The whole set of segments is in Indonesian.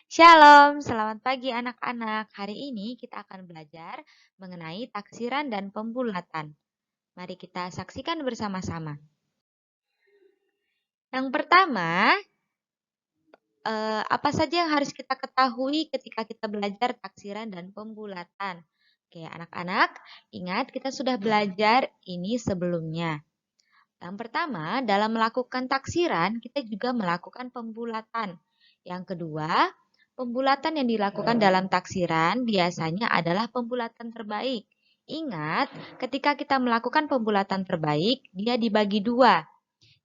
Shalom, selamat pagi anak-anak. Hari ini kita akan belajar mengenai taksiran dan pembulatan. Mari kita saksikan bersama-sama. Yang pertama, apa saja yang harus kita ketahui ketika kita belajar taksiran dan pembulatan? Oke, anak-anak, ingat kita sudah belajar ini sebelumnya. Yang pertama, dalam melakukan taksiran, kita juga melakukan pembulatan. Yang kedua, pembulatan yang dilakukan dalam taksiran biasanya adalah pembulatan terbaik. Ingat, ketika kita melakukan pembulatan terbaik, dia dibagi dua.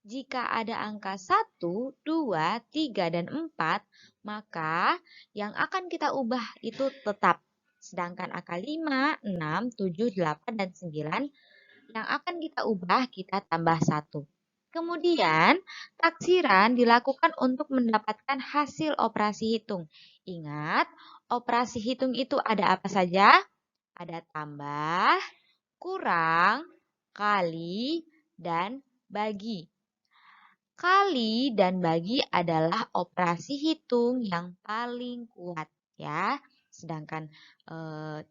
Jika ada angka 1, 2, 3, dan 4, maka yang akan kita ubah itu tetap. Sedangkan angka 5, 6, 7, 8, dan 9 yang akan kita ubah kita tambah 1. Kemudian, taksiran dilakukan untuk mendapatkan hasil operasi hitung. Ingat, operasi hitung itu ada apa saja? Ada tambah, kurang, kali, dan bagi. Kali dan bagi adalah operasi hitung yang paling kuat ya. Sedangkan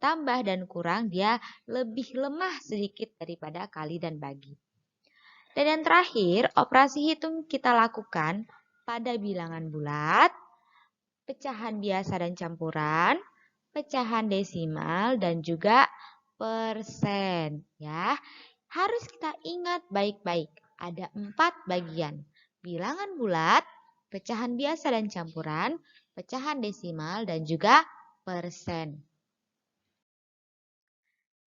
tambah dan kurang dia lebih lemah sedikit daripada kali dan bagi. Dan yang terakhir, operasi hitung kita lakukan pada bilangan bulat, pecahan biasa dan campuran, pecahan desimal, dan juga persen ya. Harus kita ingat baik-baik, ada 4 bagian. Bilangan bulat, pecahan biasa dan campuran, pecahan desimal, dan juga persen.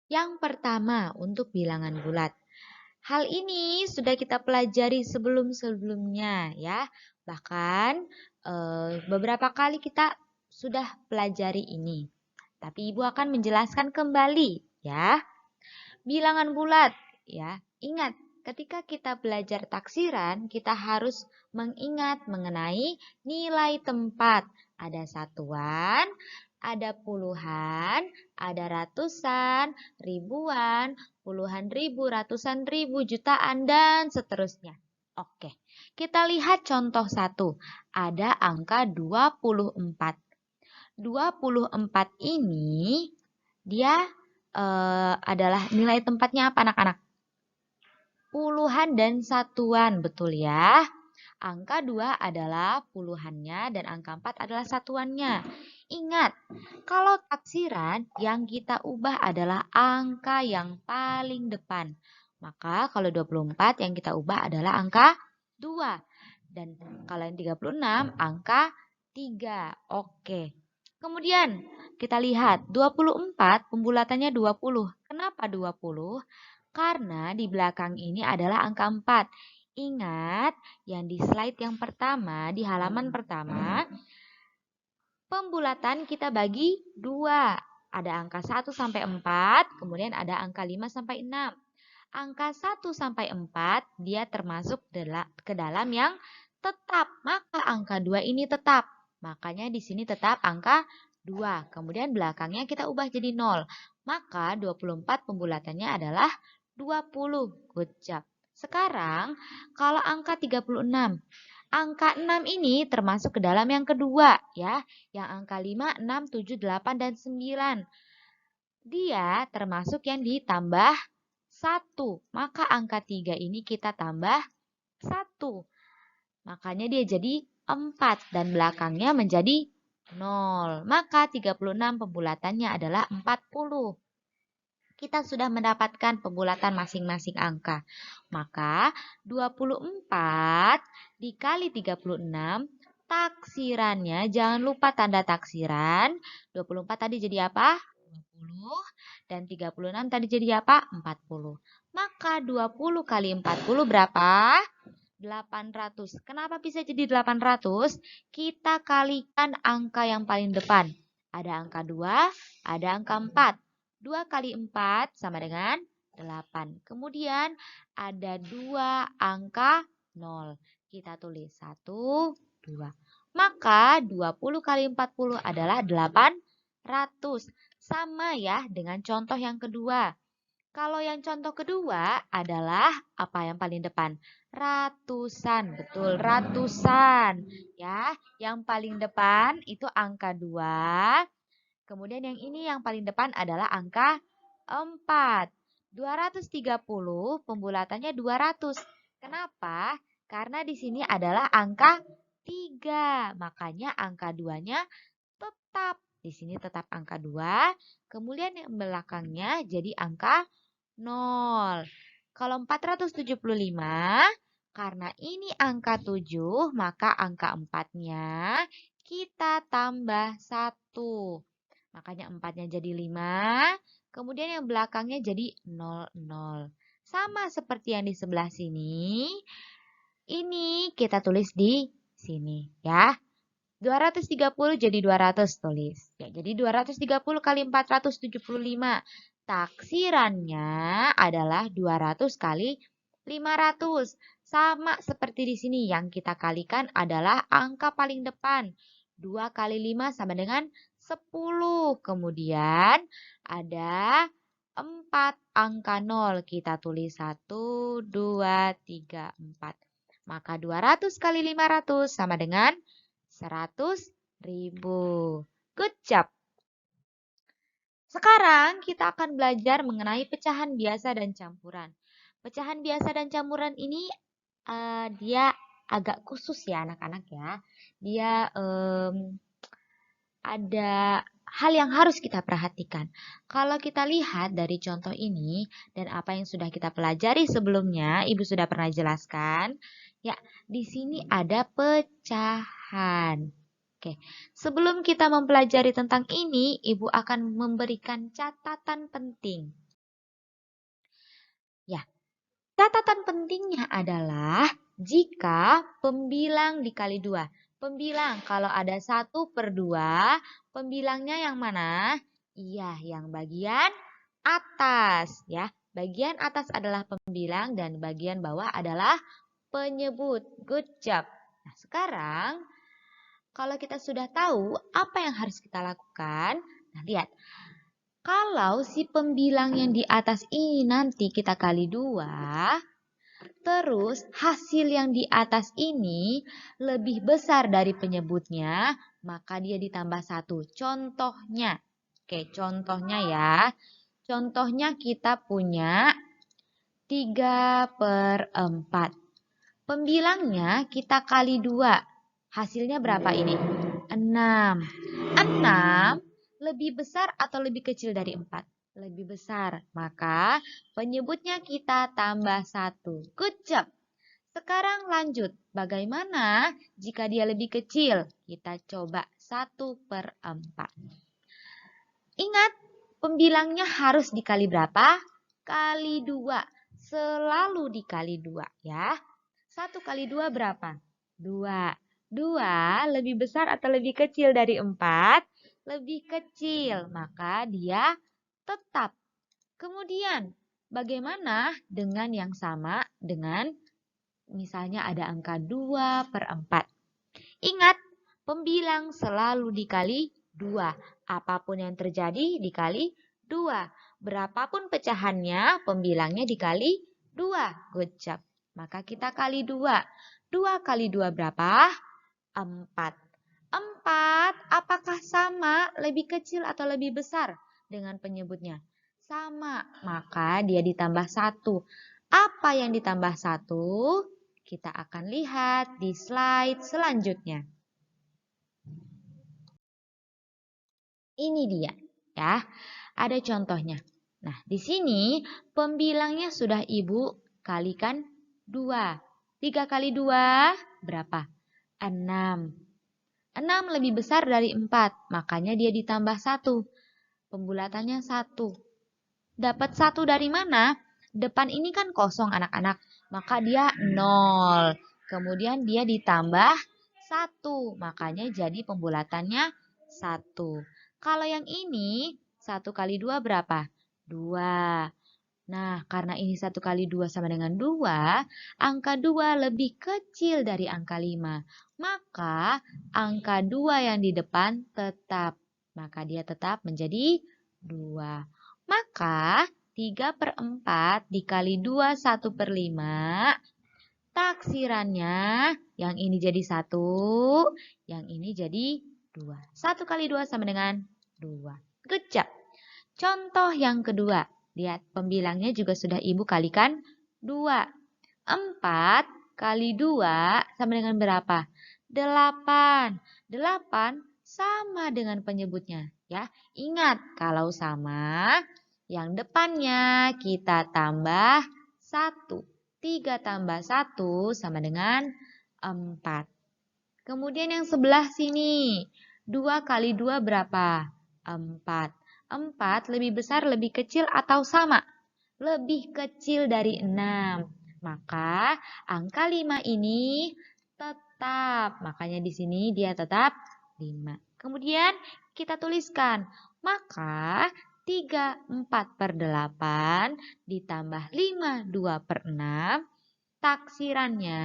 Yang pertama untuk bilangan bulat. Hal ini sudah kita pelajari sebelum-sebelumnya ya. Bahkan beberapa kali kita sudah pelajari ini. Tapi Ibu akan menjelaskan kembali ya. Bilangan bulat ya. Ingat, ketika kita belajar taksiran, kita harus mengingat mengenai nilai tempat. Ada satuan, ada puluhan, ada ratusan, ribuan, puluhan ribu, ratusan ribu, jutaan, dan seterusnya. Oke, kita lihat contoh 1. Ada angka 24. 24 ini dia adalah nilai tempatnya apa anak-anak? Puluhan dan satuan, betul ya. Angka 2 adalah puluhannya dan angka 4 adalah satuannya. Ingat, kalau taksiran yang kita ubah adalah angka yang paling depan. Maka kalau 24 yang kita ubah adalah angka 2. Dan kalau yang 36 angka 3. Oke. Kemudian kita lihat 24 pembulatannya 20. Kenapa 20? Karena di belakang ini adalah angka 4. Ingat yang di slide yang pertama, di halaman pertama, pembulatan kita bagi 2. Ada angka 1 sampai 4, kemudian ada angka 5 sampai 6. Angka 1 sampai 4 dia termasuk ke dalam yang tetap, maka angka 2 ini tetap. Makanya di sini tetap angka 2. Kemudian belakangnya kita ubah jadi 0. Maka 24 pembulatannya adalah 20. Good job. Sekarang kalau angka 36. Angka 6 ini termasuk ke dalam yang kedua ya. Yang angka 5, 6, 7, 8, dan 9. Dia termasuk yang ditambah 1. Maka angka 3 ini kita tambah 1. Makanya dia jadi 4 dan belakangnya menjadi 0. Maka 36 pembulatannya adalah 40. Kita sudah mendapatkan pembulatan masing-masing angka. Maka 24 dikali 36 taksirannya, jangan lupa tanda taksiran. 24 tadi jadi apa? 20 dan 36 tadi jadi apa? 40. Maka 20 kali 40 berapa? 800. Kenapa bisa jadi 800? Kita kalikan angka yang paling depan. Ada angka 2, ada angka 4. 2 kali 4 sama dengan 8. Kemudian ada 2 angka 0. Kita tulis 1, 2. Maka 20 kali 40 adalah 800. Sama ya dengan contoh yang kedua. Kalau yang contoh kedua adalah apa yang paling depan? Ratusan, betul, ratusan. Ya, yang paling depan itu angka 2. Kemudian yang ini yang paling depan adalah angka 4. 230 pembulatannya 200. Kenapa? Karena di sini adalah angka 3. Makanya angka 2-nya tetap. Di sini tetap angka 2. Kemudian yang belakangnya jadi angka 0. Kalau 475, karena ini angka 7, maka angka 4-nya kita tambah 1. Makanya 4-nya jadi 5. Kemudian yang belakangnya jadi 00. Sama seperti yang di sebelah sini. Ini kita tulis di sini ya. 230 jadi 200 tulis. Ya, jadi 230 kali 475. Taksirannya adalah 200 kali 500. Sama seperti di sini yang kita kalikan adalah angka paling depan. 2 kali 5 sama dengan 10. Kemudian ada 4 angka 0. Kita tulis 1, 2, 3, 4. Maka 200 kali 500 sama dengan 100.000. Good job. Sekarang kita akan belajar mengenai pecahan biasa dan campuran. Pecahan biasa dan campuran ini dia agak khusus ya anak-anak ya. Dia ada hal yang harus kita perhatikan. Kalau kita lihat dari contoh ini dan apa yang sudah kita pelajari sebelumnya, Ibu sudah pernah jelaskan. Ya, di sini ada pecahan. Oke, sebelum kita mempelajari tentang ini, Ibu akan memberikan catatan penting. Ya, catatan pentingnya adalah jika pembilang dikali 2. Pembilang, kalau ada 1/2, pembilangnya yang mana? Iya, yang bagian atas. Ya, bagian atas adalah pembilang dan bagian bawah adalah penyebut. Good job. Nah, sekarang kalau kita sudah tahu apa yang harus kita lakukan, nah lihat. Kalau si pembilang yang di atas ini nanti kita kali 2, terus hasil yang di atas ini lebih besar dari penyebutnya, maka dia ditambah 1. Contohnya, oke, contohnya ya. Contohnya kita punya 3/4. Pembilangnya kita kali 2. Hasilnya berapa ini? 6. 6 lebih besar atau lebih kecil dari 4? Lebih besar. Maka penyebutnya kita tambah 1. Good job. Sekarang lanjut. Bagaimana jika dia lebih kecil? Kita coba 1/4. Ingat, pembilangnya harus dikali berapa? Kali 2. Selalu dikali 2 ya. 1 kali 2 berapa? 2. 2 lebih besar atau lebih kecil dari 4? Lebih kecil, maka dia tetap. Kemudian, bagaimana dengan yang sama dengan misalnya ada angka 2/4? Ingat, pembilang selalu dikali 2. Apapun yang terjadi dikali 2. Berapapun pecahannya, pembilangnya dikali 2. Good job. Maka kita kali 2. 2 kali 2 berapa? 4. 4 apakah sama, lebih kecil atau lebih besar dengan penyebutnya? Sama, maka dia ditambah 1. Apa yang ditambah 1? Kita akan lihat di slide selanjutnya. Ini dia, ya. Ada contohnya. Nah, di sini pembilangnya sudah Ibu kalikan 2. 3 kali 2 berapa? 6. 6 lebih besar dari 4, makanya dia ditambah 1. Pembulatannya 1. Dapat 1 dari mana? Depan ini kan kosong anak-anak, maka dia 0. Kemudian dia ditambah 1, makanya jadi pembulatannya 1. Kalau yang ini 1 kali 2 berapa? 2. Nah, karena ini 1 kali 2 sama dengan 2, angka 2 lebih kecil dari angka 5. Maka angka 2 yang di depan tetap. Maka dia tetap menjadi 2. Maka 3/4 dikali 2, 1/5. Taksirannya yang ini jadi 1, yang ini jadi 2. 1 kali 2 sama dengan 2. Good job. Contoh yang kedua. Lihat, pembilangnya juga sudah Ibu kalikan 2. 4 kali 2 sama dengan berapa? 8. 8 sama dengan penyebutnya. Ya, ingat, kalau sama, yang depannya kita tambah 1. 3 tambah 1 sama dengan 4. Kemudian yang sebelah sini. 2 kali 2 berapa? 4. 4 lebih besar, lebih kecil, atau sama? Lebih kecil dari 6. Maka angka 5 ini tetap. Makanya di sini dia tetap 5. Kemudian kita tuliskan. Maka 3/4/8 ditambah 5 2/6. Taksirannya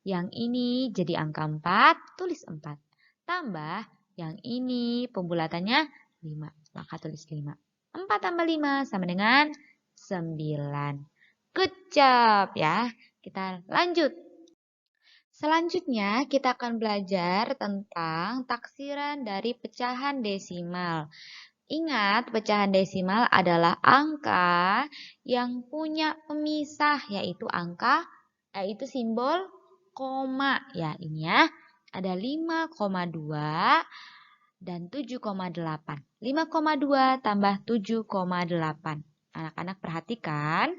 yang ini jadi angka 4, tulis 4. Tambah yang ini pembulatannya 5, maka tulis 5. 4 tambah 5 sama dengan 9. Good job ya. Kita lanjut. Selanjutnya kita akan belajar tentang taksiran dari pecahan desimal. Ingat, pecahan desimal adalah angka yang punya pemisah, yaitu simbol koma. Ya, ini ya. Ada 5,2 dan 7,8. 5,2 tambah 7,8. Anak-anak perhatikan.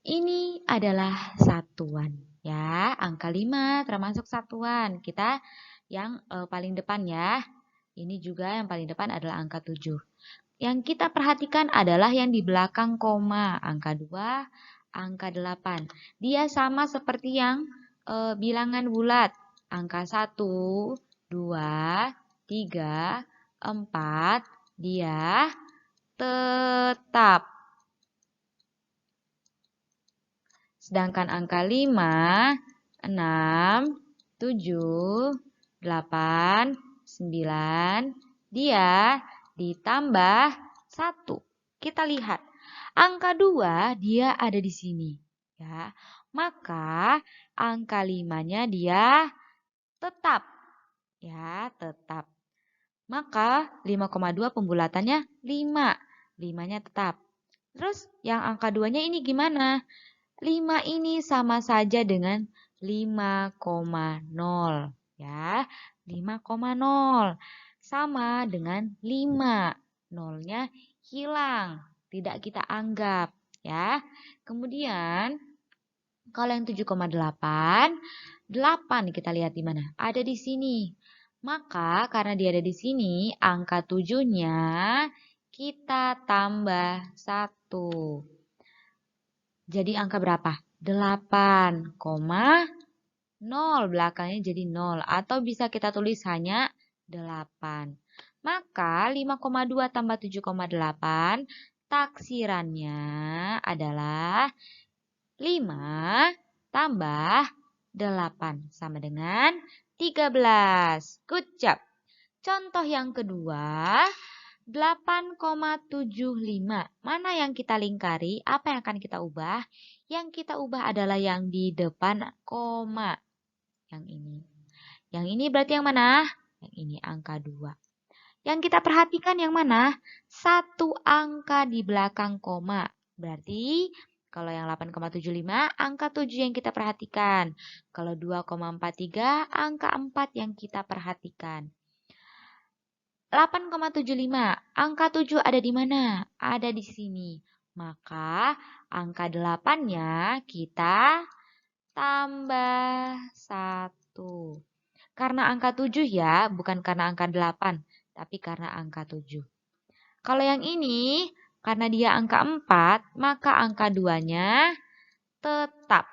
Ini adalah satuan. Ya, angka 5 termasuk satuan. Kita yang paling depan ya. Ini juga yang paling depan adalah angka 7. Yang kita perhatikan adalah yang di belakang koma. Angka 2, angka 8. Dia sama seperti yang bilangan bulat. Angka 1, 2, 3, 4. Dia tetap. Sedangkan angka 5, 6, 7, 8, 9, dia ditambah 1. Kita lihat, angka 2 dia ada di sini. Ya, maka angka 5-nya dia tetap. Ya, tetap. Maka 5,2 pembulatannya 5. 5-nya tetap. Terus yang angka 2-nya ini gimana? 5 ini sama saja dengan 5,0. Ya, 5,0 sama dengan 5. Nolnya hilang, tidak kita anggap ya. Kemudian kalau yang 7,8, 8 kita lihat di mana? Ada di sini. Maka karena dia ada di sini, angka 7-nya kita tambah 1. Jadi angka berapa? 8,0. Belakangnya jadi 0. Atau bisa kita tulis hanya 8. Maka 5,2 tambah 7,8 taksirannya adalah 5 tambah 8 sama dengan 13. Good job. Contoh yang kedua. 8,75. Mana yang kita lingkari? Apa yang akan kita ubah? Yang kita ubah adalah yang di depan koma. Yang ini. Yang ini berarti yang mana? Yang ini angka 2. Yang kita perhatikan yang mana? Satu angka di belakang koma. Berarti kalau yang 8,75 angka 7 yang kita perhatikan. Kalau 2,43 angka 4 yang kita perhatikan. 8,75. Angka 7 ada di mana? Ada di sini. Maka angka 8-nya kita tambah 1. Karena angka 7 ya, bukan karena angka 8, tapi karena angka 7. Kalau yang ini, karena dia angka 4, maka angka 2-nya tetap.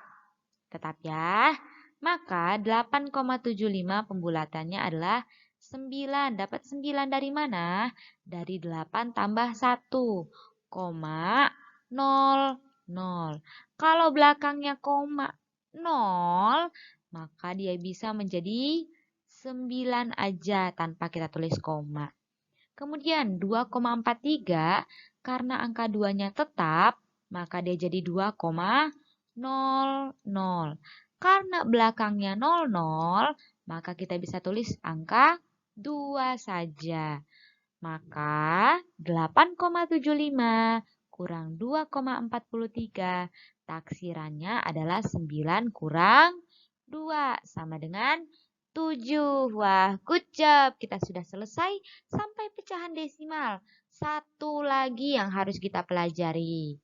Tetap ya. Maka 8,75 pembulatannya adalah 9. Dapat 9 dari mana? Dari 8 tambah 1, 0,00. Kalau belakangnya koma 0, maka dia bisa menjadi 9 aja tanpa kita tulis koma. Kemudian 2,43 karena angka 2-nya tetap, maka dia jadi 2,00. Karena belakangnya 00, maka kita bisa tulis angka 2 saja. Maka 8,75 kurang 2,43, taksirannya adalah 9 kurang 2 sama dengan 7. Wah, good job. Kita sudah selesai sampai pecahan desimal. Satu lagi yang harus kita pelajari.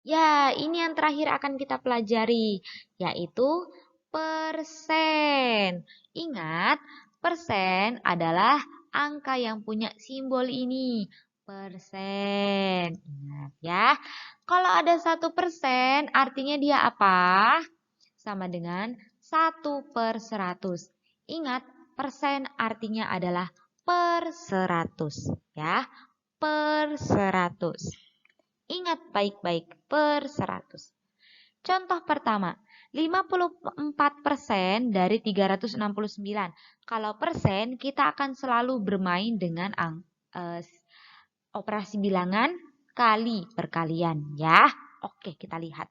Ya, ini yang terakhir akan kita pelajari, yaitu persen. Ingat, persen adalah angka yang punya simbol ini. Persen. Ingat ya. Kalau ada 1%, artinya dia apa? Sama dengan 1/100. Ingat, persen artinya adalah per 100. Ya, per 100. Ingat baik-baik, per 100. Contoh pertama, 54% dari 369. Kalau persen, kita akan selalu bermain dengan operasi bilangan kali perkalian ya. Oke, kita lihat.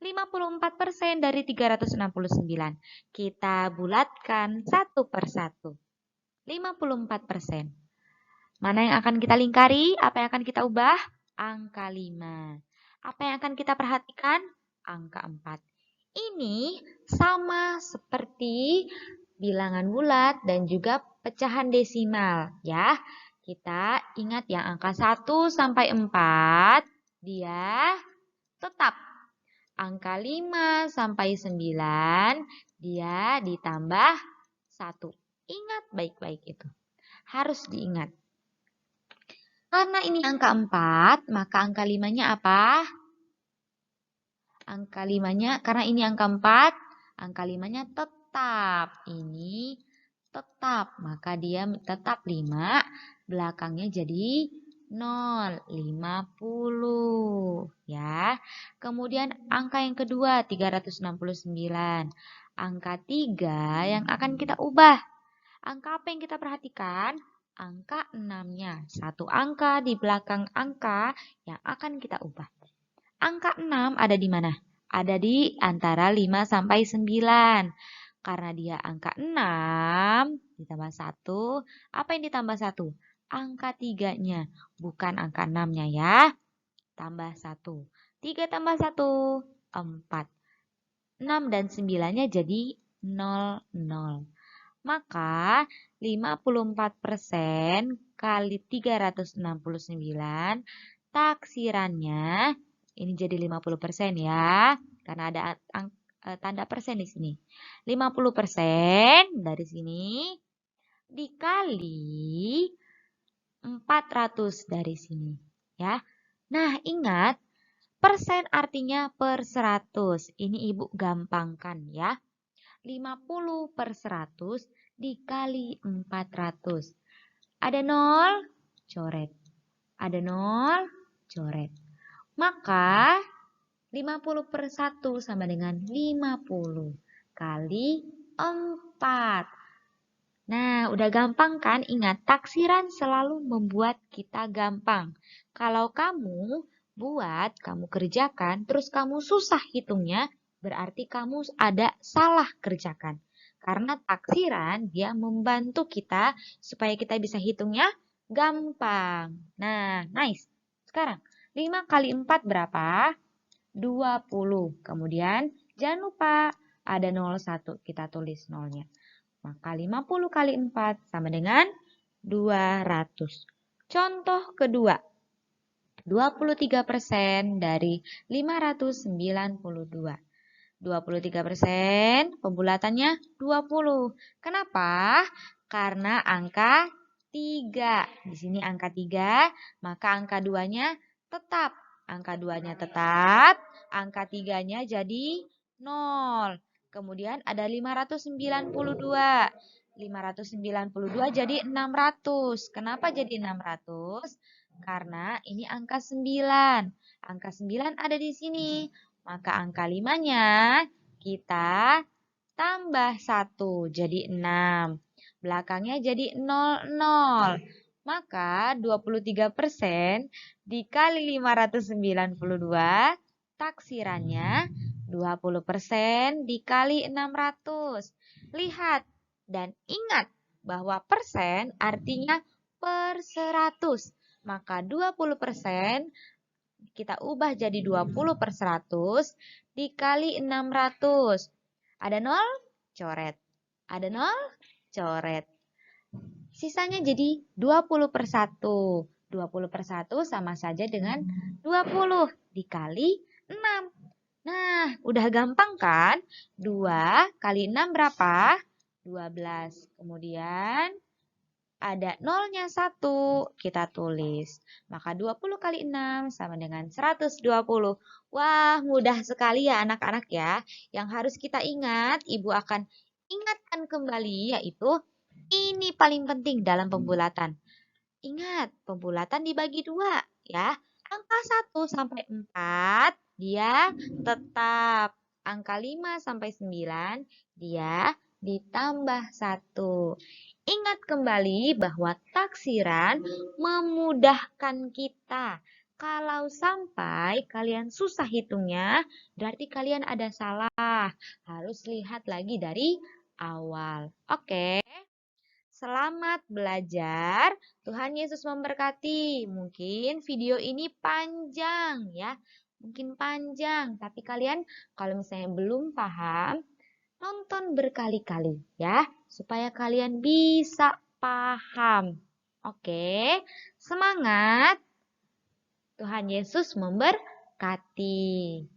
54% dari 369. Kita bulatkan satu per satu. 54%. Mana yang akan kita lingkari? Apa yang akan kita ubah? Angka 5. Apa yang akan kita perhatikan? Angka 4. Ini sama seperti bilangan bulat dan juga pecahan desimal ya. Kita ingat yang angka 1 sampai 4 dia tetap. Angka 5 sampai 9 dia ditambah 1. Ingat baik-baik itu. Harus diingat. Karena ini angka 4, maka angka 5-nya apa? Angka 5-nya, karena ini angka 4, angka 5-nya tetap. Ini tetap, maka dia tetap 5, belakangnya jadi 0, 50. Ya. Kemudian angka yang kedua, 369. Angka 3 yang akan kita ubah. Angka apa yang kita perhatikan? Angka 6-nya. Satu angka di belakang angka yang akan kita ubah. Angka 6 ada di mana? Ada di antara 5 sampai 9. Karena dia angka 6 ditambah 1. Apa yang ditambah 1? Angka 3-nya. Bukan angka 6-nya ya. Tambah 1. 3 tambah 1, 4. 6 dan 9-nya jadi 00. Maka 54% kali 369 taksirannya ini jadi 50% ya. Karena ada tanda persen di sini. 50% dari sini dikali 400 dari sini ya. Nah, ingat persen artinya per 100. Ini Ibu gampangkan ya. 50 per 100 dikali 400. Ada 0, coret. Ada 0, coret. Maka 50 per 1 sama dengan 50 kali 4. Nah, udah gampang kan? Ingat, taksiran selalu membuat kita gampang. Kalau kamu buat, kamu kerjakan, terus kamu susah hitungnya, berarti kamu ada salah kerjakan. Karena taksiran dia membantu kita supaya kita bisa hitungnya gampang. Nah, nice. Sekarang, 5 kali 4 berapa? 20. Kemudian, jangan lupa ada 01. Kita tulis 0-nya. Maka 50 kali 4 sama dengan 200. Contoh kedua. 23% dari 592. 23% pembulatannya 20. Kenapa? Karena angka 3. Di sini angka 3, maka angka 2-nya tetap. Angka 2-nya tetap, angka 3-nya jadi 0. Kemudian ada 592. 592 jadi 600. Kenapa jadi 600? Karena ini angka 9. Angka 9 ada di sini. Maka angka 5-nya kita tambah 1 jadi 6. belakangnya jadi 00. Maka 23% dikali 592, taksirannya 20% dikali 600. Lihat dan ingat bahwa persen artinya per 100. Maka 20% kita ubah jadi 20/100 dikali 600. Ada 0, coret. Ada 0, coret. Sisanya jadi 20/1. 20/1 sama saja dengan 20 dikali 6. Nah, udah gampang kan? 2 kali 6 berapa? 12. Kemudian ada nolnya 1, kita tulis. Maka 20 kali 6 sama dengan 120. Wah, mudah sekali ya anak-anak ya. Yang harus kita ingat, Ibu akan ingatkan kembali yaitu ini paling penting dalam pembulatan. Ingat, pembulatan dibagi 2 ya. Angka 1 sampai 4 dia tetap. Angka 5 sampai 9 dia ditambah 1. Ingat kembali bahwa taksiran memudahkan kita. Kalau sampai kalian susah hitungnya, berarti kalian ada salah. Harus lihat lagi dari awal. Oke. Selamat belajar. Tuhan Yesus memberkati. Mungkin video ini panjang ya. Mungkin panjang, tapi kalian kalau misalnya belum paham, nonton berkali-kali ya, supaya kalian bisa paham. Oke, semangat. Tuhan Yesus memberkati.